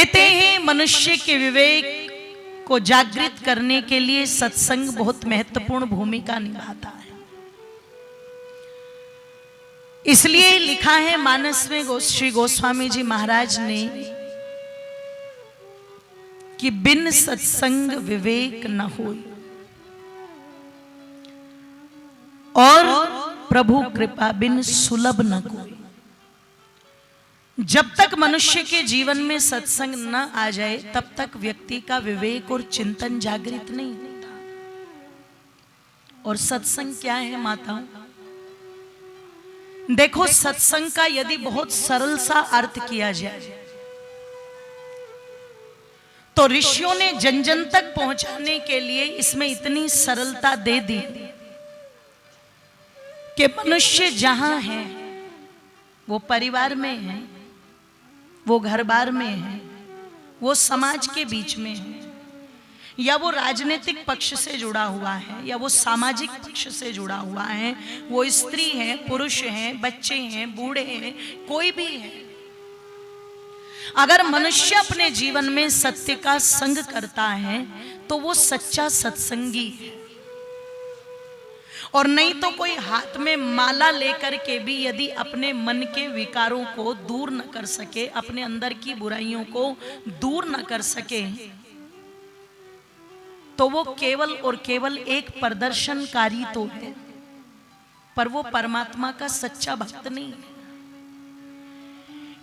कहते हैं मनुष्य के विवेक को जागृत करने के लिए सत्संग बहुत महत्वपूर्ण भूमिका निभाता है। इसलिए लिखा है मानस में श्री गोस्वामी जी महाराज ने कि बिन सत्संग विवेक न होई और प्रभु कृपा बिन सुलभ न कोई। जब तक मनुष्य के जीवन में सत्संग न आ जाए तब तक व्यक्ति का विवेक और चिंतन जागृत नहीं होता। और सत्संग क्या है माताओं? देखो, सत्संग का यदि बहुत सरल सा अर्थ किया जाए तो ऋषियों ने जन जन तक पहुंचाने के लिए इसमें इतनी सरलता दे दी कि मनुष्य जहां है, वो परिवार में है, वो घर बार में है, वो समाज के बीच में है, या वो राजनीतिक पक्ष से जुड़ा हुआ है, या वो सामाजिक पक्ष से जुड़ा हुआ है, वो स्त्री है, पुरुष है, बच्चे हैं, बूढ़े हैं, कोई भी है, अगर मनुष्य अपने जीवन में सत्य का संग करता है तो वो सच्चा सत्संगी है। और नहीं तो कोई हाथ में माला लेकर के भी यदि अपने मन के विकारों को दूर न कर सके, अपने अंदर की बुराइयों को दूर न कर सके, तो वो केवल और केवल एक प्रदर्शनकारी तो है, पर वो परमात्मा का सच्चा भक्त नहीं है।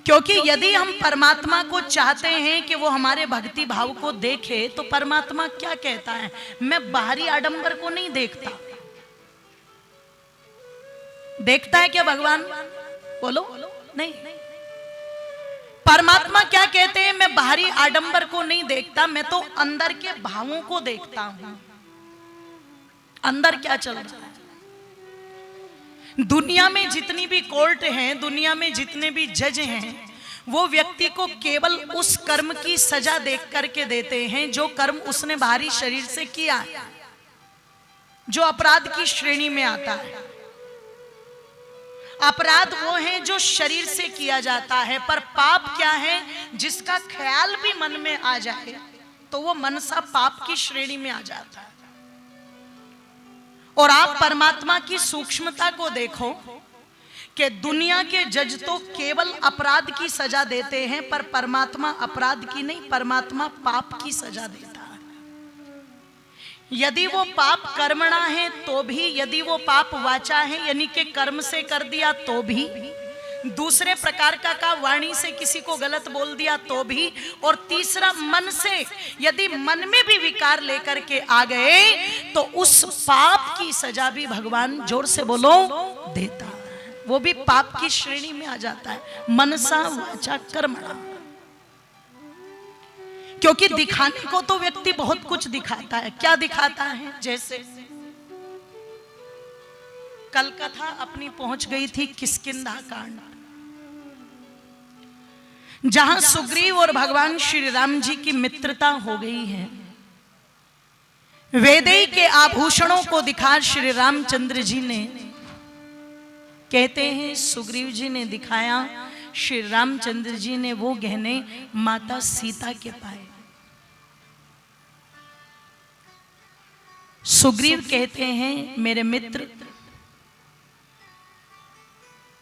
क्योंकि यदि हम परमात्मा को चाहते हैं कि वो हमारे भक्ति भाव को देखे, तो परमात्मा क्या कहता है? मैं बाहरी आडंबर को नहीं देखता। देखता है क्या भगवान? बोलो नहीं। परमात्मा क्या कहते हैं? मैं बाहरी आडंबर को नहीं देखता, मैं तो अंदर के भावों को देखता हूं। अंदर क्या चल रहा है? दुनिया में जितनी भी कोर्ट हैं, दुनिया में जितने भी जज हैं, वो व्यक्ति को केवल उस कर्म की सजा देख करके देते हैं जो कर्म उसने बाहरी शरीर से किया है, जो अपराध की श्रेणी में आता है। अपराध वो है जो शरीर से किया जाता है, पर पाप क्या है? जिसका ख्याल भी मन में आ जाए तो वो मनसा पाप की श्रेणी में आ जाता है। और आप परमात्मा की सूक्ष्मता को देखो कि दुनिया के जज तो केवल अपराध की सजा देते हैं, पर परमात्मा अपराध की नहीं, परमात्मा पाप की सजा देता है। यदि वो पाप कर्मणा है तो भी, यदि वो पाप वाचा है यानी कि कर्म से कर दिया तो भी, दूसरे प्रकार का वाणी से किसी को गलत बोल दिया तो भी, और तीसरा मन से, यदि मन में भी विकार लेकर के आ गए तो उस पाप की सजा भी भगवान, जोर से बोलो, देता है। वो भी पाप की श्रेणी में आ जाता है, मनसा वाचा कर्मणा। क्योंकि दिखाने को तो व्यक्ति बहुत कुछ दिखाता है। क्या दिखाता है? जैसे कल कथा अपनी पहुंच गई थी किष्किंधा कांड, जहां सुग्रीव और भगवान श्री राम जी की मित्रता हो गई है। वैदेही के आभूषणों को दिखा श्री रामचंद्र जी ने, कहते हैं सुग्रीव जी ने दिखाया, श्री रामचंद्र जी ने वो गहने माता सीता के पाए। सुग्रीव कहते हैं, मेरे मित्र,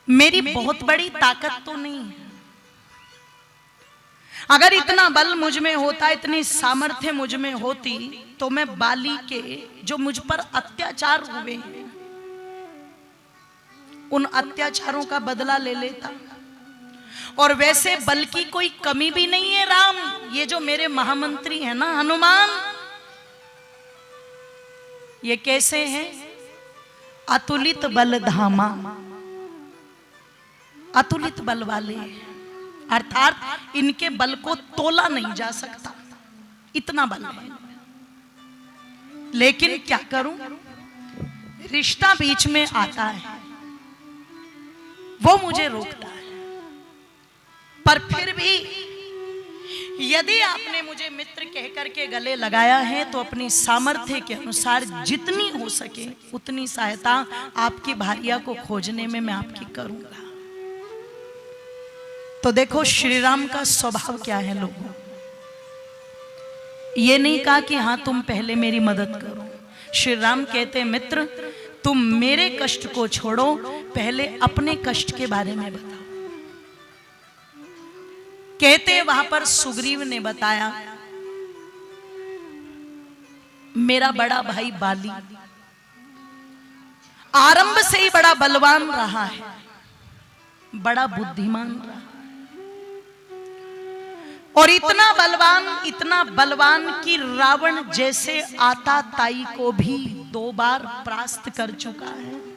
मेरी बहुत बड़ी ताकत तो नहीं है, अगर इतना बल मुझ में होता, इतनी सामर्थ्य मुझ में होती, तो मैं बाली के जो मुझ पर अत्याचार हुए हैं उन अत्याचारों का बदला ले लेता। और वैसे बल की कोई कमी भी नहीं है राम। ये जो मेरे महामंत्री हैं ना, हनुमान, ये कैसे हैं? अतुलित बल धामा, अतुलित बल वाले, अर्थात इनके बल को तोला नहीं जा सकता, इतना बल है। लेकिन क्या करूं, रिश्ता बीच में आता है, वो मुझे रोकता है। पर फिर भी यदि आपने मुझे मित्र कहकर के गले लगाया है तो अपनी सामर्थ्य के अनुसार जितनी हो सके उतनी सहायता आपकी भार्या को खोजने में मैं आपकी करूंगा। तो देखो श्री राम का स्वभाव क्या है लोगों, ये नहीं कहा कि हाँ तुम पहले मेरी मदद करो। श्री राम कहते मित्र, तुम मेरे कष्ट को छोड़ो, पहले अपने कष्ट के बारे में बताओ। कहते वहां पर सुग्रीव ने बताया, मेरा बड़ा भाई बाली आरंभ से ही बड़ा बलवान रहा है, बड़ा बुद्धिमान रहा, और इतना बलवान कि रावण जैसे आताताई को भी 2 बार परास्त कर चुका है।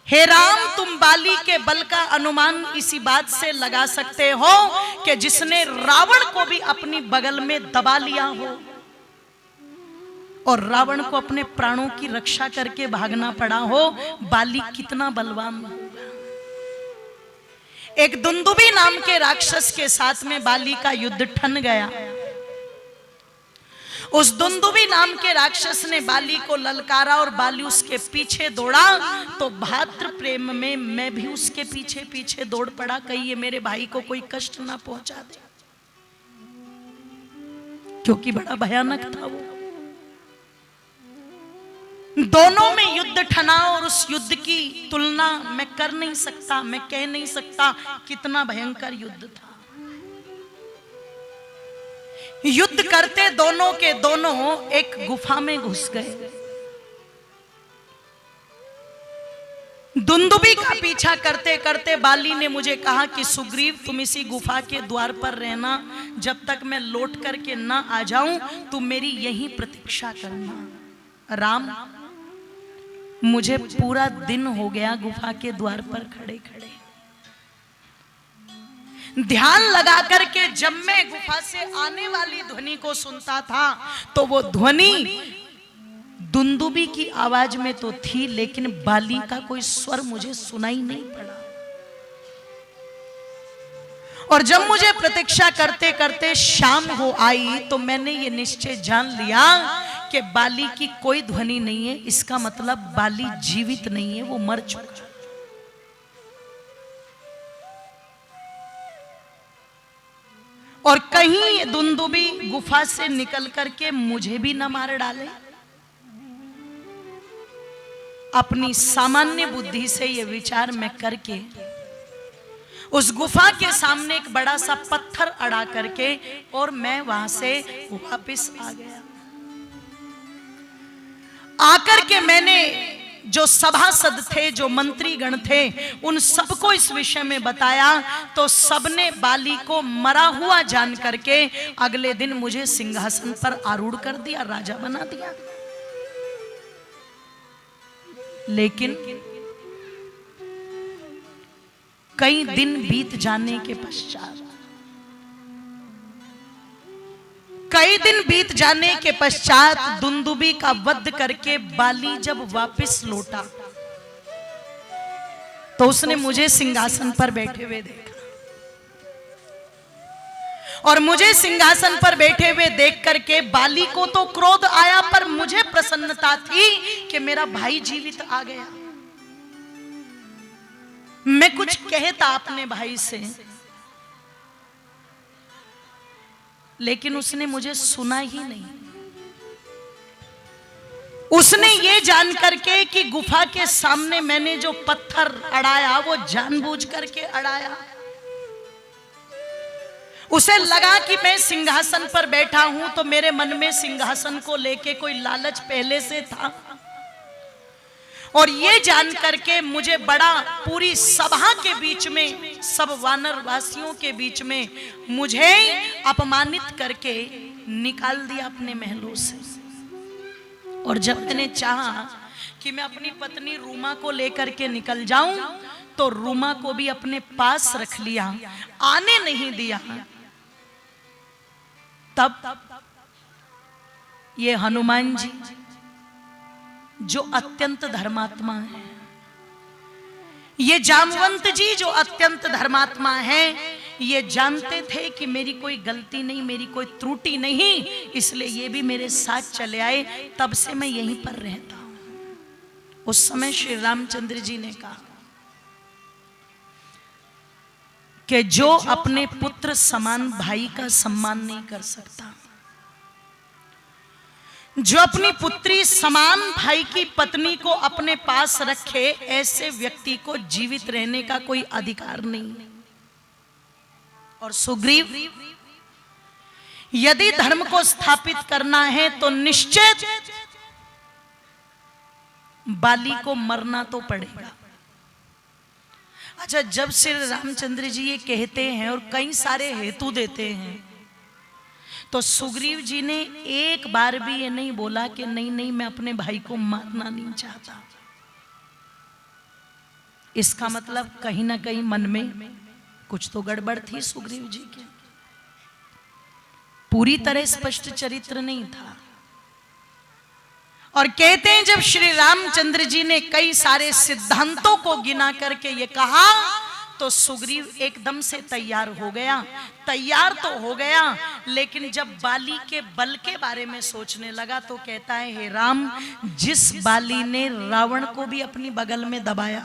हे राम, तुम बाली के बल का अनुमान इसी बात से लगा सकते हो कि जिसने रावण को भी अपनी बगल में दबा लिया हो और रावण को अपने प्राणों की रक्षा करके भागना पड़ा हो, बाली कितना बलवान होगा। एक दुंदुबी नाम के राक्षस के साथ में बाली का युद्ध ठन गया। उस दुंदुबी नाम के राक्षस ने बाली को ललकारा और बाली उसके पीछे दौड़ा, तो भातृ प्रेम में मैं भी उसके पीछे पीछे दौड़ पड़ा, कहीं ये मेरे भाई को कोई कष्ट ना पहुंचा दे, क्योंकि बड़ा भयानक था वो। दोनों में युद्ध ठना और उस युद्ध की तुलना मैं कर नहीं सकता, मैं कह नहीं सकता कितना भयंकर युद्ध था। युद्ध करते दोनों के दोनों एक गुफा में घुस गए। दुंदुबी का पीछा करते करते बाली ने मुझे कहा कि सुग्रीव, तुम इसी गुफा के द्वार पर रहना, जब तक मैं लौट करके ना आ जाऊं तुम मेरी यहीं प्रतीक्षा करना। राम, मुझे पूरा दिन हो गया गुफा के द्वार पर खड़े खड़े, ध्यान लगा करके जब मैं गुफा से आने वाली ध्वनि को सुनता था तो वो ध्वनि दुंदुबी की आवाज में तो थी, लेकिन बाली का कोई स्वर मुझे सुनाई नहीं पड़ा। और जब मुझे प्रतीक्षा करते करते शाम हो आई तो मैंने ये निश्चय जान लिया कि बाली की कोई ध्वनि नहीं है, इसका मतलब बाली जीवित नहीं है, वो मर चुका। और कहीं दुंदुबी गुफा से निकल करके मुझे भी न मार डाले। अपनी सामान्य बुद्धि से ये विचार मैं करके उस गुफा के सामने एक बड़ा सा पत्थर अड़ा करके और मैं वहां से वापस आ गया। आकर के मैंने जो सभासद थे, जो मंत्री गण थे, उन सबको इस विषय में बताया, तो सबने बाली को मरा हुआ जान करके अगले दिन मुझे सिंहासन पर आरूढ़ कर दिया, राजा बना दिया। लेकिन कई दिन बीत जाने के पश्चात दुंदुबी का वध करके बाली जब वापस लौटा तो उसने मुझे सिंहासन पर बैठे हुए देखा, और मुझे सिंहासन पर बैठे हुए देख करके बाली को तो क्रोध आया, पर मुझे प्रसन्नता थी कि मेरा भाई जीवित आ गया। मैं कुछ कहता अपने भाई से, लेकिन उसने मुझे सुना ही नहीं। उसने ये जान करके कि गुफा के सामने मैंने जो पत्थर अड़ाया वो जानबूझ करके अड़ाया। उसे लगा कि मैं सिंहासन पर बैठा हूं तो मेरे मन में सिंहासन को लेके कोई लालच पहले से था, और ये जान करके मुझे बड़ा पूरी सभा के बीच में, सब वानर वासियों के बीच में मुझे अपमानित करके निकाल दिया अपने महलों से। और जब मैंने चाहा कि मैं अपनी पत्नी रूमा को लेकर के निकल जाऊं तो रूमा को भी अपने पास रख लिया, आने नहीं दिया। तब ये हनुमान जी जो अत्यंत धर्मात्मा है, ये जामवंत जी जो अत्यंत धर्मात्मा है, ये जानते थे कि मेरी कोई गलती नहीं, मेरी कोई त्रुटि नहीं, इसलिए ये भी मेरे साथ चले आए। तब से मैं यहीं पर रहता हूं। उस समय श्री रामचंद्र जी ने कहा, कि जो अपने पुत्र समान भाई का सम्मान नहीं कर सकता, जो अपनी पुत्री समान भाई की पत्नी को अपने पास रखे, ऐसे व्यक्ति को जीवित रहने का कोई अधिकार नहीं। और सुग्रीव, यदि धर्म को स्थापित करना है तो निश्चित बाली को मरना तो पड़ेगा। अच्छा, जब श्री रामचंद्र जी ये कहते हैं और कई सारे हेतु देते हैं, तो सुग्रीव जी ने एक बार भी ये नहीं बोला कि नहीं नहीं मैं अपने भाई को मारना नहीं चाहता। इसका मतलब कहीं ना कहीं मन में कुछ तो गड़बड़ थी सुग्रीव जी के, पूरी तरह स्पष्ट चरित्र नहीं था। और कहते हैं जब श्री रामचंद्र जी ने कई सारे सिद्धांतों को गिना करके ये कहा, तो सुग्रीव एकदम से तैयार हो गया। तैयार तो हो गया, लेकिन जब बाली के बल के बारे में सोचने लगा तो कहता है, हे राम, जिस बाली ने रावण को भी अपनी बगल में दबाया,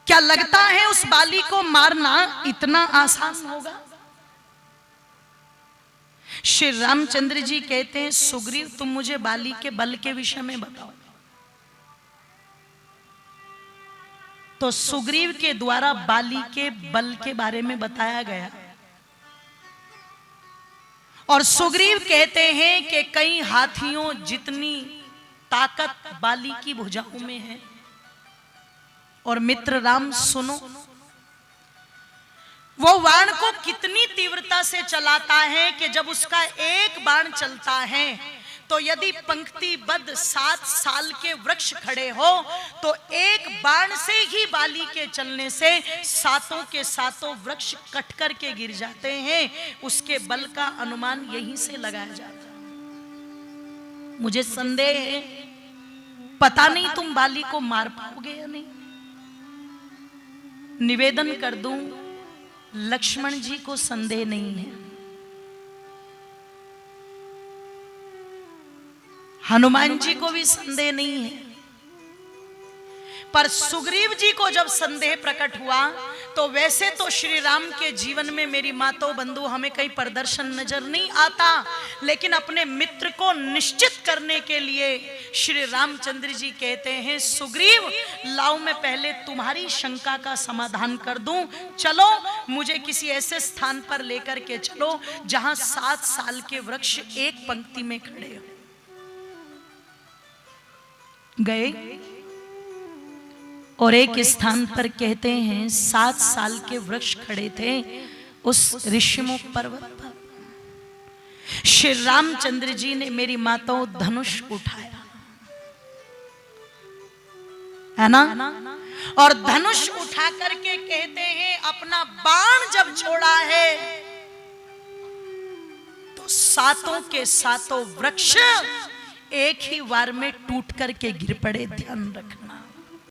क्या लगता है उस बाली को मारना इतना आसान होगा? श्री रामचंद्र जी कहते हैं, सुग्रीव तुम मुझे बाली के बल के विषय में बताओ। तो सुग्रीव के द्वारा बाली के बल के बारे में बताया गया। और सुग्रीव कहते हैं कि कई हाथियों जितनी ताकत बाली की भुजाओं में है। और मित्र राम सुनो, वो बाण को कितनी तीव्रता से चलाता है कि जब उसका एक बाण चलता है तो यदि पंक्तिबद्ध 7 साल के वृक्ष खड़े हो तो एक बाण से ही बाली के चलने से सातों के सातों वृक्ष कट कर के गिर जाते हैं। उसके बल का अनुमान यहीं से लगाया जाता है। मुझे संदेह है, पता नहीं तुम बाली को मार पाओगे या नहीं। निवेदन कर दूं, लक्ष्मण जी को संदेह नहीं है, हनुमान जी को भी संदेह नहीं है, पर सुग्रीव जी को जब संदेह प्रकट हुआ तो वैसे तो श्री राम के जीवन में मेरी मातो बंधु हमें कई प्रदर्शन नजर नहीं आता, लेकिन अपने मित्र को निश्चित करने के लिए श्री रामचंद्र जी कहते हैं, सुग्रीव लाओ मैं पहले तुम्हारी शंका का समाधान कर दूं। चलो मुझे किसी ऐसे स्थान पर लेकर के चलो जहां 7 साल के वृक्ष एक पंक्ति में खड़े हो। गए और एक स्थान पर कहते हैं 7 साल के वृक्ष खड़े थे उस ऋषिमुख पर्वत पर। श्री रामचंद्र जी ने मेरी माताओं धनुष उठाया, है ना, और धनुष उठा करके कहते हैं अपना बाण जब छोड़ा है तो सातों के सातों वृक्ष एक ही वार में टूट करके गिर पड़े। ध्यान रखना,